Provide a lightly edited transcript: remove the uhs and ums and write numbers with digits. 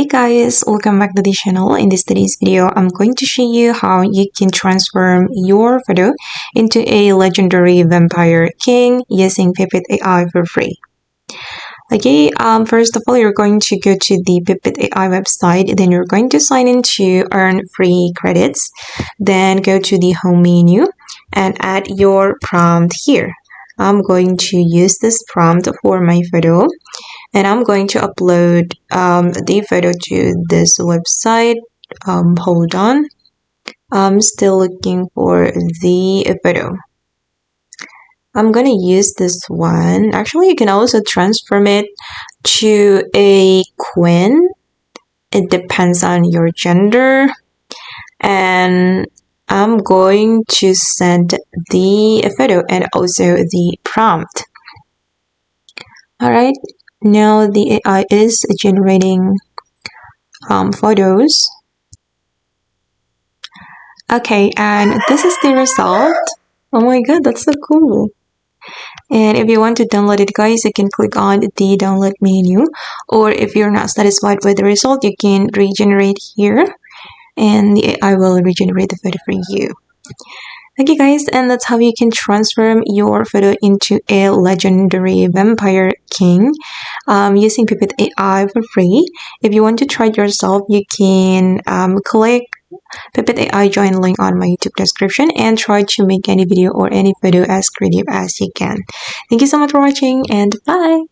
Hey guys, welcome back to the channel. In today's video, I'm going to show you how you can transform your photo into a legendary vampire king using Vivit AI for free. Okay, first of all, you're going to go to the Vivit AI website. Then you're going to sign in to earn free credits. Then go to the home menu and add your prompt here. I'm going to use this prompt for my photo. And I'm going to upload the photo to this website. Hold on. I'm still looking for the photo. I'm going to use this one. Actually, you can also transform it to a queen. It depends on your gender. And I'm going to send the photo and also the prompt. Alright. Now the AI is generating photos. Okay, and this is the result. Oh my god, that's so cool. And if you want to download it, guys, you can click on the download menu. Or if you're not satisfied with the result, you can regenerate here. And the AI will regenerate the photo for you. Okay guys, and that's how you can transform your photo into a legendary vampire king using Vivit AI for free. If you want to try it yourself, you can click Vivit AI join link on my YouTube description and try to make any video or any photo as creative as you can. Thank you so much for watching and bye!